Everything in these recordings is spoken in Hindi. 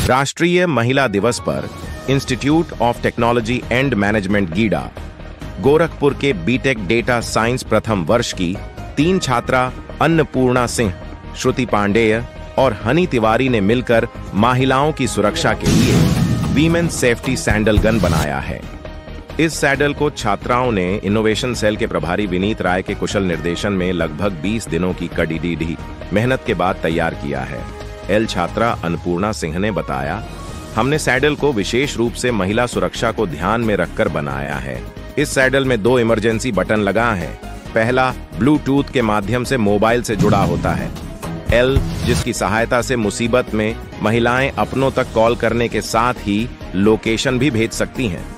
राष्ट्रीय महिला दिवस पर institute of technology and management GIDA Gorakhpur के बीटेक डेटा साइंस प्रथम वर्ष की 3 छात्रा अन्नपूर्णा सिंह, श्रुति पांडेय और हनी तिवारी ने मिलकर महिलाओं की सुरक्षा के लिए वीमेन सेफ्टी सैंडल गन बनाया है। इस सैंडल को छात्राओं ने इनोवेशन सेल के प्रभारी विनीत राय के कुशल निर्देशन में लगभग 20 दिनों की कड़ी मेहनत के बाद तैयार किया है। एल छात्रा अन्नपूर्णा सिंह ने बताया, हमने सैंडल को विशेष रूप से महिला सुरक्षा को ध्यान में रखकर बनाया है। इस सैंडल में 2 इमरजेंसी बटन लगा है। पहला ब्लूटूथ के माध्यम से मोबाइल से जुड़ा होता है। एल जिसकी सहायता से मुसीबत में महिलाएं अपनों तक कॉल करने के साथ ही लोकेशन भी भेज सकती हैं।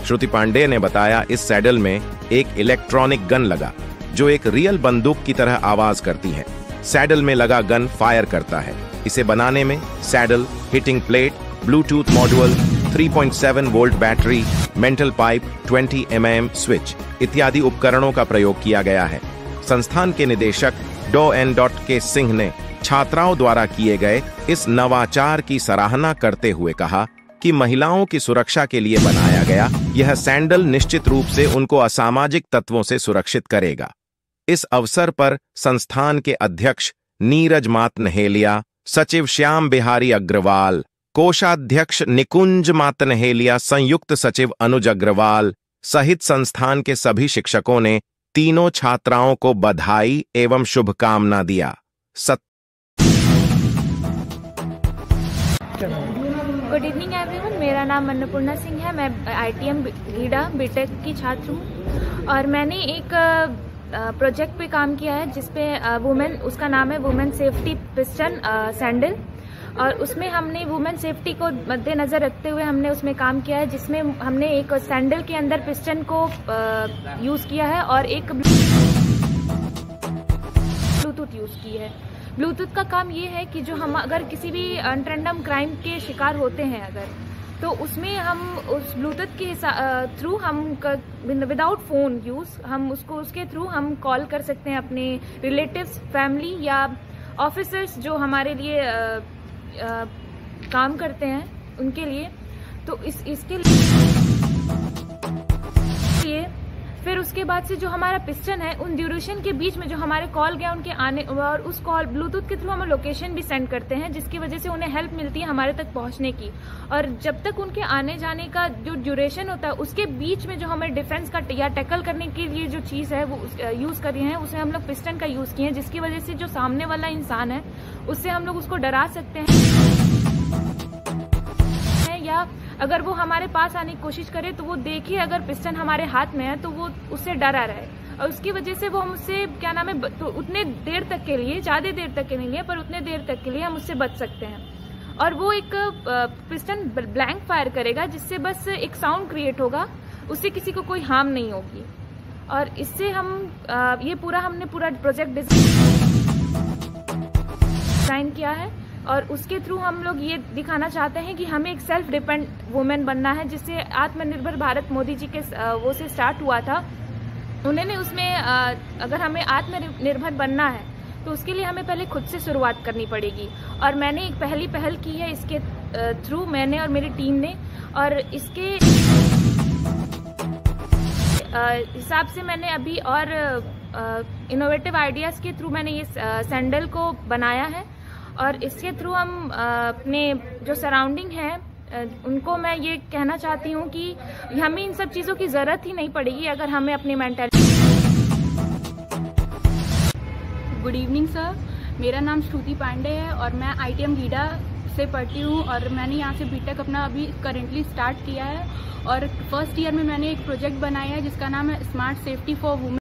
श्रुति पांडेय ने बताया, इस सैंडल में एक इलेक्ट्रॉनिक गन लगा जो एक रियल बंदूक की तरह आवाज करती है। सैंडल में लगा गन फायर करता है। इसे बनाने में sandal, heating plate, Bluetooth module, 3.7 volt battery, mental pipe, 20 mm switch इत्यादि उपकरणों का प्रयोग किया गया है। संस्थान के निदेशक डॉ.N.K. सिंह ने छात्राओं द्वारा किए गए इस नवाचार की सराहना करते हुए कहा कि महिलाओं की सुरक्षा के लिए बनाया गया यह सैंडल निश्चित रूप से उनको असामाजिक तत्वों से सुरक्षित करेगा। इस अवसर पर संस्थान के अध्यक्ष नीरज मातनहेलिया, सचिव श्याम बिहारी अग्रवाल, कोषाध्यक्ष निकुंज मातनहेलिया, संयुक्त सचिव अनुज अग्रवाल सहित संस्थान के सभी शिक्षकों ने तीनों छात्राओं को बधाई एवं शुभकामना दिया। गुड इवनिंग एवरीवन, मेरा नाम अन्नपूर्णा सिंह है। मैं ITM गीडा बीटेक की छात्र हूँ और मैंने एक प्रोजेक्ट पे काम किया है जिसपे वुमेन, उसका नाम है वुमेन सेफ्टी पिस्टन सैंडल, और उसमें हमने वुमेन सेफ्टी को मद्देनजर रखते हुए हमने उसमें काम किया है, जिसमें हमने एक सैंडल के अंदर पिस्टन को यूज किया है और एक ब्लूटूथ यूज की है। ब्लूटूथ का काम ये है कि जो हम अगर किसी भी अनरैंडम क्राइम के शिकार होते हैं अगर, तो उसमें हम उस ब्लूटूथ के थ्रू हम विदाउट फोन यूज हम उसके थ्रू हम कॉल कर सकते हैं अपने रिलेटिव्स, फैमिली या ऑफिसर्स जो हमारे लिए काम करते हैं उनके लिए। तो इसके लिए फिर उसके बाद से जो हमारा पिस्टन है, उन ड्यूरेशन के बीच में जो हमारे कॉल गया उनके आने, और उस कॉल ब्लूटूथ के थ्रू हम लोकेशन भी सेंड करते हैं, जिसकी वजह से उन्हें हेल्प मिलती है हमारे तक पहुंचने की। और जब तक उनके आने जाने का जो ड्यूरेशन होता है उसके बीच में जो हमें डिफेंस का या टैकल करने के लिए जो चीज है वो यूज कर रहे हैं, उसे हम लोग पिस्टन का यूज किए हैं, जिसकी वजह से जो सामने वाला इंसान है उससे हम लोग उसको डरा सकते हैं, या अगर वो हमारे पास आने की कोशिश करे तो वो देखिए अगर पिस्टन हमारे हाथ में है तो वो उससे डरा रहे, और उसकी वजह से वो हम उससे क्या नाम है, तो उतने देर तक के लिए, ज्यादा देर तक के नहीं है पर उतने देर तक के लिए हम उससे बच सकते हैं। और वो एक पिस्टन ब्लैंक फायर करेगा जिससे बस एक साउंड क्रिएट होगा, उससे किसी को कोई हार्म नहीं होगी। और इससे हम हमने पूरा प्रोजेक्ट डिजाइन किया है और उसके थ्रू हम लोग ये दिखाना चाहते हैं कि हमें एक सेल्फ डिपेंड वुमेन बनना है, जिससे आत्मनिर्भर भारत मोदी जी के वो से स्टार्ट हुआ था। उन्होंने उसमें अगर हमें आत्मनिर्भर बनना है तो उसके लिए हमें पहले खुद से शुरुआत करनी पड़ेगी। और मैंने एक पहल की है इसके थ्रू, मैंने और मेरी टीम ने, और इसके हिसाब से मैंने अभी और इनोवेटिव आइडियाज के थ्रू मैंने ये सैंडल को बनाया है। और इसके थ्रू हम अपने जो सराउंडिंग है उनको मैं ये कहना चाहती हूँ कि हमें इन सब चीज़ों की ज़रूरत ही नहीं पड़ेगी अगर हमें अपनी मेंटालिटी। गुड इवनिंग सर, मेरा नाम श्रुति पांडे है और मैं ITM गीडा से पढ़ती हूँ और मैंने यहाँ से बीटेक अपना अभी करेंटली स्टार्ट किया है। और फर्स्ट ईयर में मैंने एक प्रोजेक्ट बनाया है जिसका नाम है स्मार्ट सेफ्टी फॉर वुमेन।